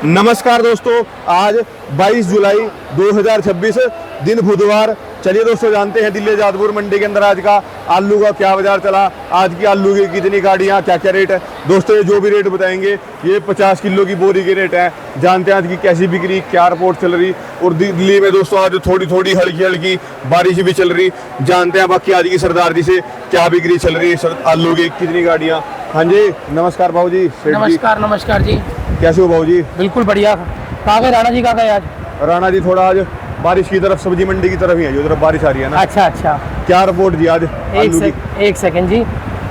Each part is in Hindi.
नमस्कार दोस्तों, आज 22 जुलाई 2026 दिन बुधवार। चलिए दोस्तों, जानते हैं दिल्ली जादपुर मंडी के अंदर आज का आलू का क्या बाजार चला, आज की आलू की कितनी गाड़ियाँ, क्या क्या रेट है। दोस्तों ये जो भी रेट बताएंगे ये 50 किलो की बोरी के रेट है। जानते हैं आज की कैसी बिक्री, क्या रिपोर्ट चल रही। और दिल्ली में दोस्तों आज थोड़ी थोड़ी हल्की हल्की बारिश भी चल रही। जानते हैं बाकी आज की सरदार जी से क्या बिक्री चल रही है, आलू की कितनी गाड़ियाँ। हाँ जी, नमस्कार भाऊ जी। नमस्कार नमस्कार जी, कैसे हो भाऊ जी? बिल्कुल बढ़िया। कहाँ गए राणा जी, कहाँ गए आज? राणा जी थोड़ा आज बारिश की तरफ, सब्जी मंडी की तरफ ही है, जो तरफ बारिश आ रही है ना। अच्छा अच्छा, क्या रिपोर्ट जी आज आलू की? एक सेकंड जी।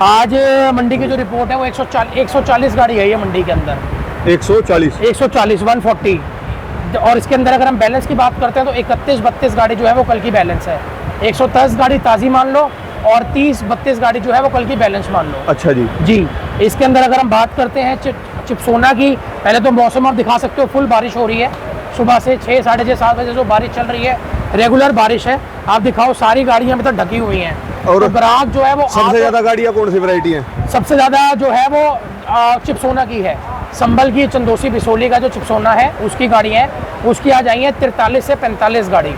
आज मंडी की जो रिपोर्ट है वो 140 गाड़ी है ये मंडी के अंदर। 140 140 और इसके अंदर अगर हम बैलेंस की बात करते हैं तो 31-32 गाड़ी जो है वो कल की बैलेंस है। 110 गाड़ी ताज़ी मान लो और 30-32 गाड़ी जो है वो कल की बैलेंस मान लो। अच्छा जी जी। इसके अंदर अगर हम बात करते हैं चिपसोना की, पहले तो मौसम आप दिखा सकते हो, फुल बारिश हो रही है सुबह से 6, साढ़े 6, 7 बजे जो बारिश चल रही है, रेगुलर बारिश है। आप दिखाओ, सारी गाड़ियां मतलब ढकी हुई हैं। और तो ग्राहक जो है वो सबसे ज्यादा गाड़ियां कौन सी वैरायटी है? सबसे ज्यादा जो है वो चिपसोना की है। संभल की चंदोसी बिसोली का जो चिपसोना है उसकी गाड़ी है, उसकी आ जाएंगे 43 से 45 गाड़ी,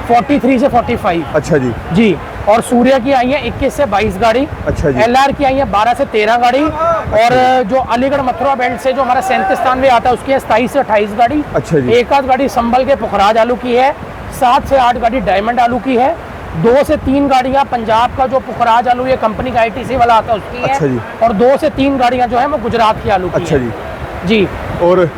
43 से 45। अच्छा जी जी। और सूर्य की आई है 21 से 22 गाड़ी। अच्छा जी। LR की आई है 12 से 13 गाड़ी। और जो अलीगढ़ मथुरा बेल्ट से जो हमारा 37 में आता है उसकी है 27 से 28 गाड़ी। अच्छा जी। एक आध गाड़ी संभल के पुखराज आलू की है। 7 से 8 गाड़ी डायमंड आलू की है। 2 से 3 गाड़ियां पंजाब का जो पुखराज आलू ये कंपनी का ITC वाला आता है उसकी है। अच्छा जी। और 2 से 3 गाड़ियां जो है वो गुजरात की आलू की अच्छा है। जी। जी। और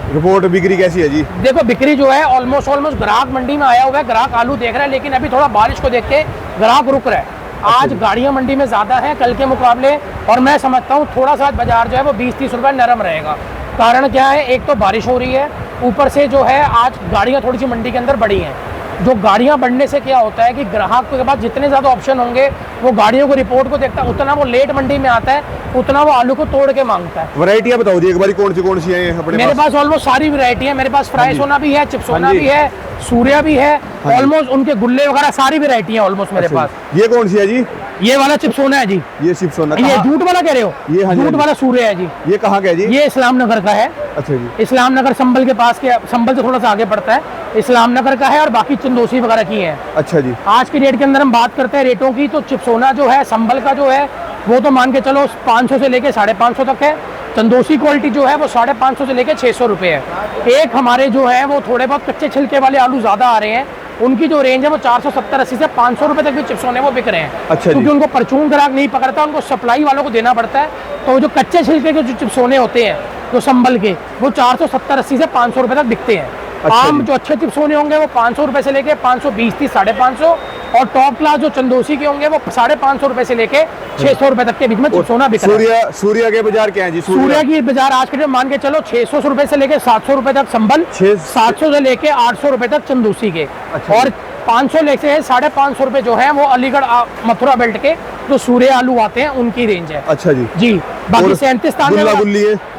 रिपोर्ट बिक्री कैसी है जी? देखो बिक्री जो है ऑलमोस्ट ग्राहक मंडी में आया हुआ है, ग्राहक आलू देख रहा है, लेकिन अभी थोड़ा बारिश को देख के ग्राहक रुक रहा है। आज गाड़ियां मंडी में ज़्यादा हैं कल के मुकाबले, और मैं समझता हूं थोड़ा सा बाजार जो है वो 20-30 रुपये नरम रहेगा। कारण क्या है, एक तो बारिश हो रही है, ऊपर से जो है आज गाड़ियां थोड़ी सी मंडी के अंदर बढ़ी हैं। जो गाड़ियां बढ़ने से क्या होता है कि ग्राहक के पास जितने ज़्यादा ऑप्शन होंगे वो गाड़ियों को, रिपोर्ट को देखता है, उतना वो लेट मंडी में आता है, उतना वो आलू को तोड़ के मांगता है। वैरायटियां बताओ जी एक बार, कौन सी है अपने मेरे पास ऑलमोस्ट सारी वैरायटी है। मेरे पास फ्राई सोना भी है, चिपसोना भी है, सूर्या भी है, ऑलमोस्ट उनके गुल्ले वगैरह सारी वैरायटी है ऑलमोस्ट मेरे पास। ये कौन सी है जी? ये वाला चिपसोना है जी। ये चिपसोना, ये जूट वाला कह रहे हो? ये हाँ जूट वाला सूर्य है जी। ये कहाँ का है जी? ये इस्लाम नगर का है। अच्छा जी। इस्लाम नगर संभल के पास के, संभल से थोड़ा सा आगे पड़ता है, इस्लाम नगर का है। और बाकी चंदोसी वगैरह की है। अच्छा जी। आज की डेट के अंदर हम बात करते हैं रेटों की, तो चिपसोना जो है संभल का जो है वो तो मान के चलो 500 से लेके 550 तक है। चंदोसी क्वालिटी जो है वो 550 से लेके 600 रुपये है। एक हमारे जो है वो थोड़े बहुत कच्चे छिलके वाले आलू ज़्यादा आ रहे हैं, उनकी जो रेंज है वो 470-80 से 500 रुपये तक भी चिप्सोने वो बिक रहे हैं। अच्छा, क्योंकि उनको परचून ग्राहक नहीं पकड़ता, उनको सप्लाई वालों को देना पड़ता है। तो जो कच्चे छिलके के जो चिप्सोने होते हैं जो संभल के, वो 470-80 से 500 रुपये तक बिकते हैं। अच्छा आम जो अच्छे चिप्सोने होंगे वो 500 रुपये से लेके 520-30, 550। और टॉप क्लास जो चंदोसी के होंगे वो 550 रुपये से लेके 600 रुपये तक के बीच में चिप्सोना बिक रहा है। सूर्या के बाजार क्या है जी? सूर्या की बाजार आज के लिए मान के चलो 600 रुपये से लेके 700 रुपये तक संभल, 700 से लेके 800 रुपये तक चंदोसी के। और 500 लेके 550 रुपये जो है वो अलीगढ़ मथुरा बेल्ट के जो सूर्य आलू आते हैं उनकी रेंज है। अच्छा जी। जी। बाकी 37 में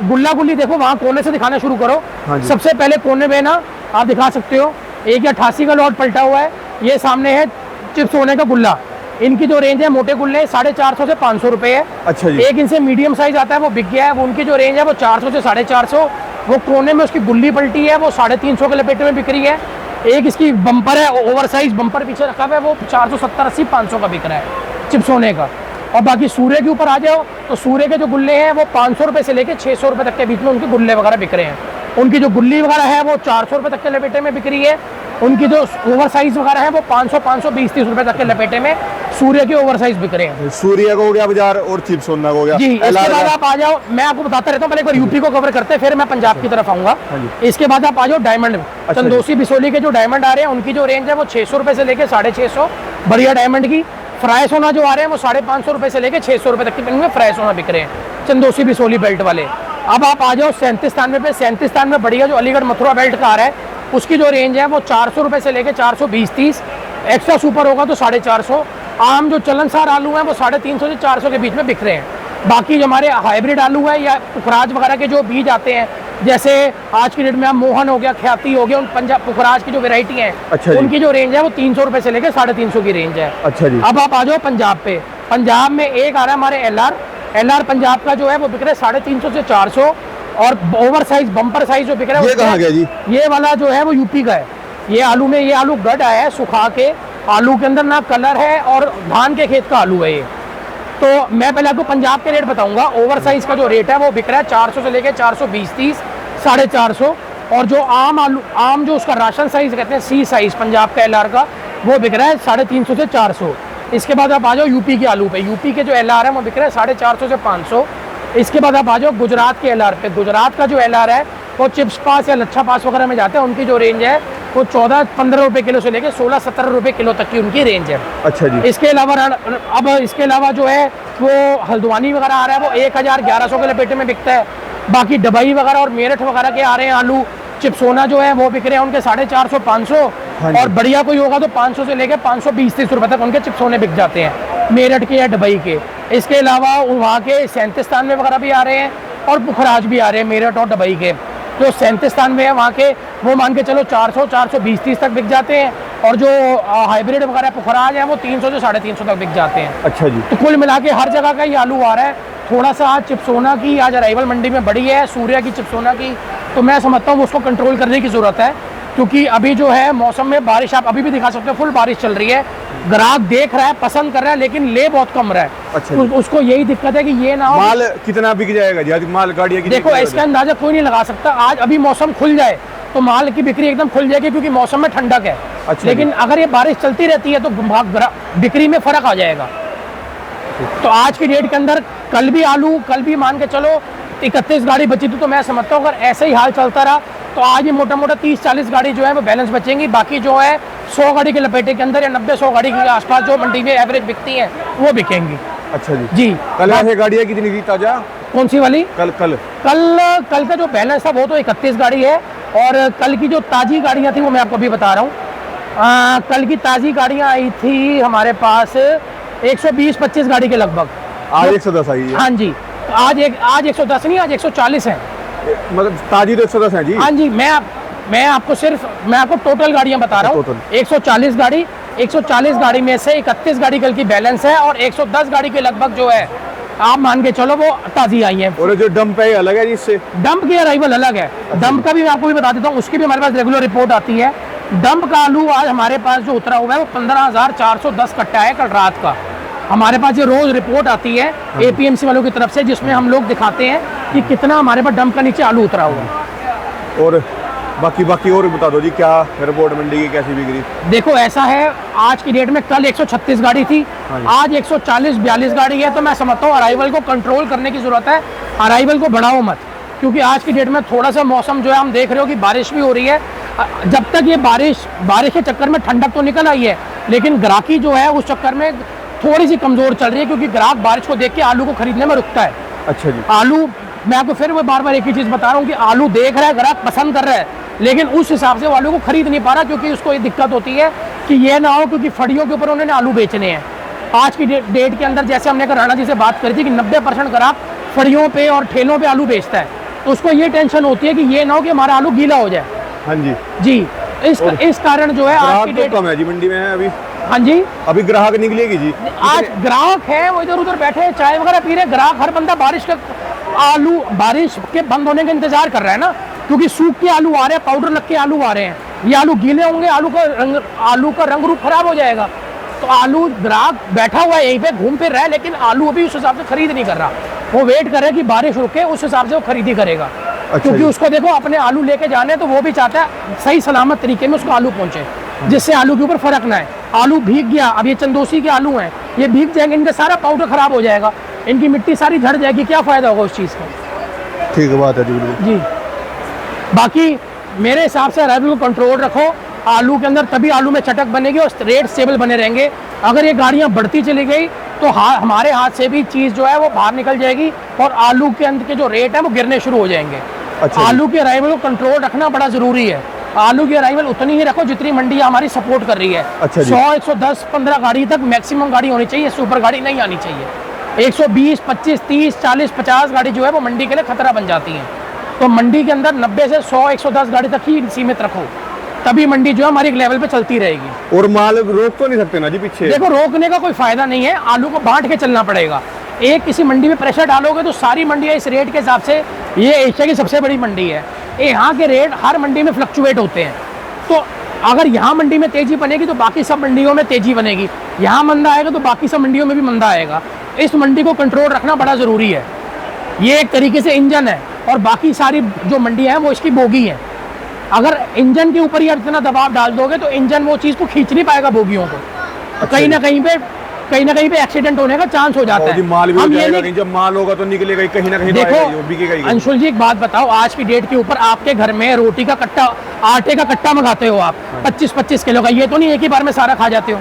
गुल्ला गुल्ली देखो, वहाँ कोने से दिखाना शुरू करो। सबसे पहले कोने में ना आप दिखा सकते हो, एक 88 का लॉट पलटा हुआ है। ये सामने है चिप्स होने का गुल्ला। इनकी जो रेंज है मोटे गुल्ले 450 से 500 रुपये है। अच्छा जी। एक इनसे मीडियम साइज आता है वो बिक गया है, वो उनकी जो रेंज है वो 400 से 450। वो कोने में उसकी गुल्ली पलटी है, वो 350 के लपेटे में बिक रही है। एक इसकी बम्पर है, ओवर साइज बम्पर पीछे रखा हुआ है, वो 470-80, 500 का बिक रहा है चिप्सोने का। और बाकी सूर्य के ऊपर आ जाओ तो सूर्य के जो गुल्ले हैं वो 500 रुपये से लेके 600 रुपये तक के बीच में उनके गुल्ले वगैरह बिक रहे हैं। उनकी जो गुल्ली वगैरह है वो 400 रुपये तक के लपेटे में बिक रही है। उनकी जो ओवर साइज वगैरह है वो 500-520-30 रुपये तक के लपेटे में सूर्य के ओवर साइज बिक रहे हैं। सूर्य को हो गया बाजार और चिप्सोना को हो गया जी। इसके बाद आप आ जाओ, मैं आपको बताता रहता हूँ, पहले एक बार यूपी को कवर करते हैं फिर मैं पंजाब की तरफ आऊंगा। इसके बाद आप आ जाओ डायमंड, चंदोसी बिसोली के जो डायमंड आ रहे हैं उनकी जो रेंज है वो 600 रुपये से लेके 650। बढ़िया डायमंड की फ्राई सोना जो आ रहे हैं वो 550 रुपये से लेके 600 रुपये तक के फ्राई सोना बिक रहे हैं चंदोसी बिसोली बेल्ट वाले। अब आप आ जाओ 37 पे। 37 में बढ़िया जो अलीगढ़ मथुरा बेल्ट का आ रहा है उसकी जो रेंज है वो 400 रुपये से लेके 420-30। एक्स्ट्रा सुपर होगा तो 450। आम जो चलनसार आलू हैं वो 350 से 400 के बीच में बिक रहे हैं। बाकी जो हमारे हाइब्रिड आलू है या पुखराज वगैरह के जो बीज आते हैं, जैसे आज की डेट में आप मोहन हो गया, ख्याति हो गया, उन पंजाब पुखराज की जो वेरायटी है उनकी जो रेंज है वो 300 रुपये से लेके 350 की रेंज है। अच्छा जी। अब आप आ जाओ पंजाब पे। पंजाब में एक आ रहा है हमारे LR पंजाब का जो है वो बिक रहा है 350 से 400। और ओवर साइज बम्पर साइज जो बिक रहा है ये कहाँ गया जी? ये वाला जो है वो यूपी का है। ये आलू में, ये आलू गढ़ आया है सुखा के, आलू के अंदर ना कलर है और धान के खेत का आलू है ये। तो मैं पहले आपको पंजाब के रेट बताऊंगा। ओवर साइज का जो रेट है वो बिक रहा है 400 से लेके 420-30, 450। और जो आम आलू, आम जो उसका राशन साइज कहते हैं सी साइज पंजाब का LR का, वो बिक रहा है 350 से 400। इसके बाद आप आ जाओ यूपी के आलू पे। यूपी के जो LR है वो बिक रहा है 450 से 500। इसके बाद आप आ जाओ गुजरात के LR पे। गुजरात का जो LR है वो चिप्स पास या लच्छा पास वगैरह में जाते हैं, उनकी जो रेंज है वो 14-15 रुपये किलो से लेके 16-17 रुपये किलो तक की उनकी रेंज है। अच्छा जी। इसके अलावा अब इसके अलावा जो है वो हल्द्वानी वगैरह आ रहा है, वो 1000-1100 के लपेटे में बिकता है। बाकी डबई वगैरह और मेरठ वगैरह के आ रहे हैं आलू। चिप्सोना जो है वो बिक रहे हैं उनके 450-500। हाँ जी। और बढ़िया कोई होगा तो 500 से लेके 520-30 रुपये तक उनके चिप्सोने बिक जाते हैं, मेरठ के या डबई के। इसके अलावा वहाँ के 37 में वगैरह भी आ रहे हैं और पुखराज भी आ रहे हैं, मेरठ और डबई के। जो 37 में है वहाँ के, वो मान के चलो 400-420-30 तक बिक जाते हैं। और जो हाइब्रिड वगैरह पुखराज है वो 300 से 350 तक बिक जाते हैं। अच्छा जी। तो कुल मिला के हर जगह का ये आलू आ रहा है। थोड़ा सा आज चिप्सोना की आज अराइवल मंडी में बढ़ी है, सूर्या की चिप्सोना की, तो मैं समझता हूँ उसको कंट्रोल करने की ज़रूरत है। क्योंकि अभी जो है मौसम में बारिश, आप अभी भी दिखा सकते हो, फुल बारिश चल रही है। ग्राहक देख रहा है, पसंद कर रहा है, लेकिन ले बहुत कम रहा है। अच्छा जी। उसको यही दिक्कत है कि ये ना हो। माल कितना बिक जाएगा जी आज? माल गाड़ियाँ कितनी देखो, इसका अंदाजा कोई नहीं लगा सकता। आज अभी मौसम खुल जाए तो माल की बिक्री एकदम खुल जाएगी, क्योंकि मौसम में ठंडक है। अच्छा। लेकिन अगर ये बारिश चलती रहती है तो बिक्री में फर्क आ जाएगा। तो आज की डेट के अंदर कल भी मान के चलो 31 गाड़ी बची थी, तो मैं समझता हूँ अगर ऐसे ही हाल चलता रहा तो आज ये मोटा मोटा 30-40 गाड़ी जो है वो बैलेंस बचेंगी। बाकी जो है 100 गाड़ी के लपेटे के अंदर या 90-100 गाड़ी के आसपास जो मंडी में एवरेज बिकती हैं वो बिकेंगी। अच्छा जी। जी। कल ऐसे गाड़ियाँ कितनी थी ताजा? कौन सी वाली? कल का जो बैलेंस था वो तो 31 गाड़ी है। और कल की जो ताज़ी गाड़ियाँ थी वो मैं आपको अभी बता रहा हूँ। कल की ताज़ी गाड़ियाँ आई थी हमारे पास 120-25 गाड़ी के लगभग। आज 110 आई है। हाँ जी। आज 110 नहीं, आज 140 है। मतलब ताजी तो 110 है जी। हाँ जी। मैं आपको टोटल गाड़ियाँ बता रहा हूँ। 140 गाड़ी में से 31 गाड़ी कल की बैलेंस है और 110 गाड़ी के लगभग जो है आप मान के चलो वो ताज़ी आई है। और जो डंप है अलग है जी इससे? डंप की अराइवल अलग है। डंप का भी मैं आपको भी बता देता हूँ, उसकी भी हमारे पास रेगुलर रिपोर्ट आती है। डंप का आलू आज हमारे पास जो उतरा हुआ है वो 15,410 कट्टा है कल रात का। हमारे पास ये रोज रिपोर्ट आती है APMC वालों की तरफ से, जिसमें हम लोग दिखाते हैं कि कितना हमारे पास डंप का नीचे आलू उतरा हुआ है। और बाकी और बता दो जी, क्या रिपोर्ट मंडी की कैसी बिक्री? देखो, ऐसा है आज की डेट में कल 136 गाड़ी थी, आज 140-42 गाड़ी है। तो मैं समझता हूँ अराइवल को कंट्रोल करने की जरूरत है। अराइवल को बढ़ाओ मत, क्योंकि आज की डेट में थोड़ा सा मौसम जो है हम देख रहे हो कि बारिश भी हो रही है। जब तक ये बारिश के चक्कर में ठंडक तो निकल आई है, लेकिन ग्राहकी जो है उस चक्कर में थोड़ी सी कमजोर चल रही है, क्योंकि ग्राहक बारिश को देख के आलू को खरीदने में रुकता है। अच्छा जी। आलू, मैं आपको फिर वो बार एक ही चीज बता रहा हूँ कि आलू देख रहा है, ग्राहक पसंद कर रहा है, लेकिन उस हिसाब से वो आलू को खरीद नहीं पा रहा, क्योंकि उसको ये दिक्कत होती है कि ये ना हो क्योंकि फड़ियों के ऊपर उन्होंने आलू बेचने हैं। आज की डेट के अंदर जैसे हमने राणा जी से बात करी थी कि 90% ग्राहक फड़ियों पे और ठेलों पे आलू बेचता है, तो उसको ये टेंशन होती है कि ये ना हो कि हमारा आलू गीला हो जाए। हाँ जी जी। इस कारण जो है आज की डेट कम है जी मंडी में है अभी। हाँ जी। अभी ग्राहक निकलेगी जी? आज ग्राहक है वो इधर उधर बैठे हैं, चाय वगैरह पी रहे। ग्राहक हर बंदा बारिश के बंद होने का इंतजार कर रहा है ना, क्योंकि सूख के आलू आ रहे हैं, पाउडर लग के आलू आ रहे हैं। ये आलू गीले होंगे, आलू का रंग रूप खराब हो जाएगा। तो आलू ग्राहक बैठा हुआ है यहीं पे, घूम फिर रहा है, लेकिन आलू अभी उस हिसाब से खरीद नहीं कर रहा। वो वेट कर रहा है कि बारिश रुके, उस हिसाब से वो खरीदी करेगा। क्योंकि उसको देखो अपने आलू लेके जाने, तो वो भी चाहता है सही सलामत तरीके में उसको आलू पहुंचे, जिससे आलू के ऊपर फर्क ना है। आलू भीग गया, अब ये चंदोसी के आलू हैं, ये भीग जाएंगे, इनका सारा पाउडर खराब हो जाएगा, इनकी मिट्टी सारी झड़ जाएगी, क्या फायदा होगा उस चीज़ का? ठीक बात है जी। बाकी मेरे हिसाब से अराइवल को कंट्रोल रखो आलू के अंदर, तभी आलू में चटक बनेगी और रेट स्टेबल बने रहेंगे। अगर ये गाड़ियाँ बढ़ती चली गई तो हमारे हाथ से भी चीज़ जो है वो बाहर निकल जाएगी और आलू के अंदर के जो रेट है वो गिरने शुरू हो जाएंगे। अच्छा। आलू के अराइवल को कंट्रोल रखना बड़ा ज़रूरी है। आलू की अराइवल उतनी ही रखो जितनी मंडी हमारी सपोर्ट कर रही है। अच्छा। 100, 110, 15 गाड़ी तक मैक्सिमम गाड़ी होनी चाहिए, इससे ऊपर गाड़ी नहीं आनी चाहिए। 120, 25, 30, 40, 50 गाड़ी जो है वो मंडी के लिए खतरा बन जाती है। तो मंडी के अंदर 90 से 100, 110 गाड़ी तक ही सीमित रखो, तभी मंडी जो है हमारी एक लेवल पे चलती रहेगी। और माल रोक तो नहीं सकते ना जी पीछे? देखो, रोकने का कोई फायदा नहीं है, आलू को बांट के चलना पड़ेगा। एक किसी मंडी में प्रेशर डालोगे तो सारी मंडियाँ इस रेट के हिसाब से ये एशिया की सबसे बड़ी मंडी है। यहाँ के रेट हर मंडी में फ्लक्चुएट होते हैं, तो अगर यहाँ मंडी में तेजी बनेगी तो बाकी सब मंडियों में तेजी बनेगी, यहाँ मंदा आएगा तो बाकी सब मंडियों में भी मंदा आएगा। इस मंडी को कंट्रोल रखना बड़ा ज़रूरी है। ये एक तरीके से इंजन है और बाकी सारी जो मंडियाँ हैं वो इसकी बोगी है। अगर इंजन के ऊपर ही आप इतना दबाव डाल दोगे तो इंजन वो चीज़ को खींच नहीं पाएगा बोगियों को, तो कहीं ना कहीं पे एक्सीडेंट होने का चांस हो जाता है। माल भी हम हो ये जाएगा, जब माल होगा तो निकलेगा ही, कहीं ना कहीं तो देखो आएगा ही, वो बिकेगा ही। अंशुल जी एक बात बताओ, आज की डेट के ऊपर आपके घर में रोटी का कट्टा, आटे का कट्टा मंगाते हो आप 25-25 किलो का, ये तो नहीं एक ही बार में सारा खा जाते हो।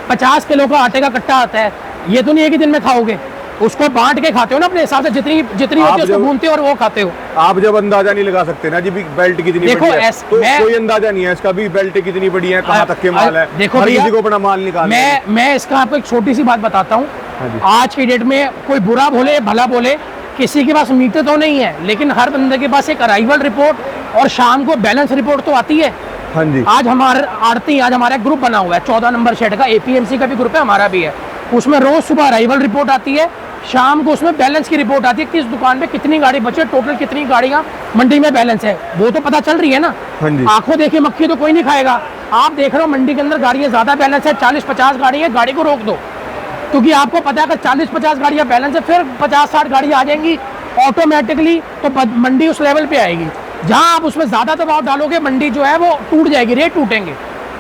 50 किलो का आटे का कट्टा आता है, ये तो नहीं एक ही दिन में खाओगे, उसको बांट के खाते हो ना अपने हिसाब से, जितनी होती है उसको भूनते हो और वो खाते हो। आप जब अंदाजा नहीं लगा सकते ना जी भी बेल्ट कितनी देखो, बड़ी है, तो मैं- कोई अंदाजा नहीं है इसका भी बेल्ट कितनी बड़ी है, कहाँ तक के माल है। देखो हर भैया, किसी को अपना माल निकालना है। मैं इसका आपको एक छोटी सी बात बताता हूँ। हाँ जी। आज की डेट में कोई बुरा बोले भला बोले, किसी के पास मीटर तो नहीं है, लेकिन हर बंदे के पास एक अराइवल रिपोर्ट और शाम को बैलेंस रिपोर्ट तो आती है। हाँ जी। आज हमारे आरती, आज हमारा ग्रुप बना हुआ है 14 नंबर शेड का, APMC का भी ग्रुप है, हमारा भी है। उसमें रोज सुबह अराइवल रिपोर्ट आती है, शाम को उसमें बैलेंस की रिपोर्ट आती है, किस दुकान पे कितनी गाड़ी बचे, टोटल कितनी गाड़ियां मंडी में बैलेंस है, वो तो पता चल रही है ना। हाँ जी। आंखों देखी मक्खी तो कोई नहीं खाएगा। आप देख रहे हो मंडी के अंदर गाड़ियां ज्यादा बैलेंस है, 40-50 गाड़ी है, गाड़ी को रोक दो, क्योंकि आपको पता है अगर 40-50 गाड़ियां बैलेंस है, फिर 50-60 गाड़ियां आ जाएंगी ऑटोमेटिकली, तो मंडी उस लेवल पे आएगी। जहां आप उसमें ज्यादा दबाव डालोगे मंडी जो है वो टूट जाएगी, रेट टूटेंगे।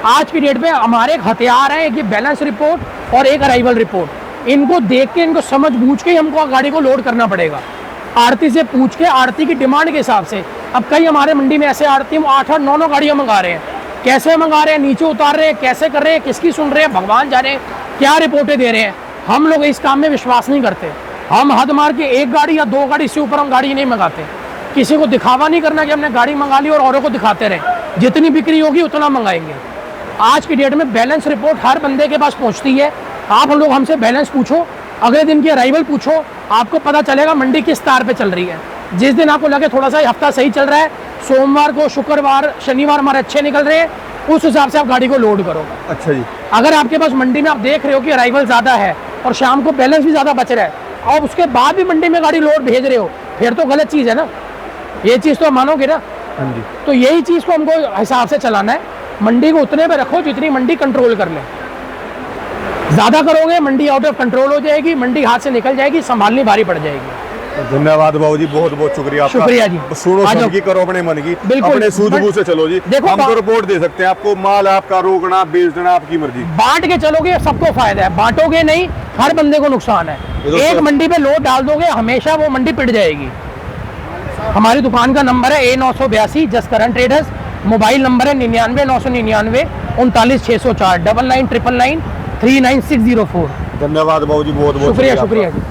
आज की डेट में हमारे एक हथियार है, एक ये बैलेंस रिपोर्ट और एक अराइवल रिपोर्ट। इनको देख के, इनको समझ बूझ के हमको गाड़ी को लोड करना पड़ेगा, आरती से पूछ के, आरती की डिमांड के हिसाब से। अब कई हमारे मंडी में ऐसे आरती हम 8-8, 9-9 गाड़ियां मंगा रहे हैं, कैसे मंगा रहे हैं, नीचे उतार रहे हैं, कैसे कर रहे हैं, किसकी सुन रहे हैं, भगवान जाने क्या रिपोर्टें दे रहे हैं। हम लोग इस काम में विश्वास नहीं करते, हम हद मार के 1 गाड़ी या 2 गाड़ी से ऊपर हम गाड़ी नहीं मंगाते। किसी को दिखावा नहीं करना कि हमने गाड़ी मंगा ली और औरों को दिखाते रहे, जितनी बिक्री होगी उतना मंगाएंगे। आज की डेट में बैलेंस रिपोर्ट हर बंदे के पास पहुंचती है। आप हम लोग हमसे बैलेंस पूछो, अगले दिन की अराइवल पूछो, आपको पता चलेगा मंडी किस तार पे चल रही है। जिस दिन आपको लगे थोड़ा सा हफ्ता सही चल रहा है, सोमवार को, शुक्रवार, शनिवार हमारे अच्छे निकल रहे हैं, उस हिसाब से आप गाड़ी को लोड करो। अच्छा जी। अगर आपके पास मंडी में आप देख रहे हो कि अराइवल ज़्यादा है और शाम को बैलेंस भी ज़्यादा बच रहा है और उसके बाद भी मंडी में गाड़ी लोड भेज रहे हो, फिर तो गलत चीज़ है ना, ये चीज़ तो मानोगे ना। हाँ जी। तो यही चीज़ को हमको हिसाब से चलाना है, मंडी को उतने पे रखो जितनी मंडी कंट्रोल कर ले। ज़्यादा करोगे मंडी आउट ऑफ कंट्रोल हो जाएगी, मंडी हाथ से निकल जाएगी, संभालनी भारी पड़ जाएगी। धन्यवाद बाबू जी, बहुत बहुत शुक्रिया आपका। शुक्रिया जी। सुनो आ जाओ। सबकी, करो अपने मन की, बिल्कुल। अपने सूझबूझ से चलो जी। देखो, हम तो रिपोर्ट दे सकते हैं आपको, माल आपका रोकना बेच देना आपकी मर्जी। बांट के चलोगे सबको फायदा है, बांटोगे नहीं हर बंदे को नुकसान है। एक मंडी पे लोड डाल दोगे हमेशा वो मंडी पिट जाएगी। हमारी दुकान का नंबर है A982 just current traders, mobile number है 99 999 39 604 99 999 39604। धन्यवाद बाबू जी, बहुत बहुत शुक्रिया आपका। शुक्रिया जी।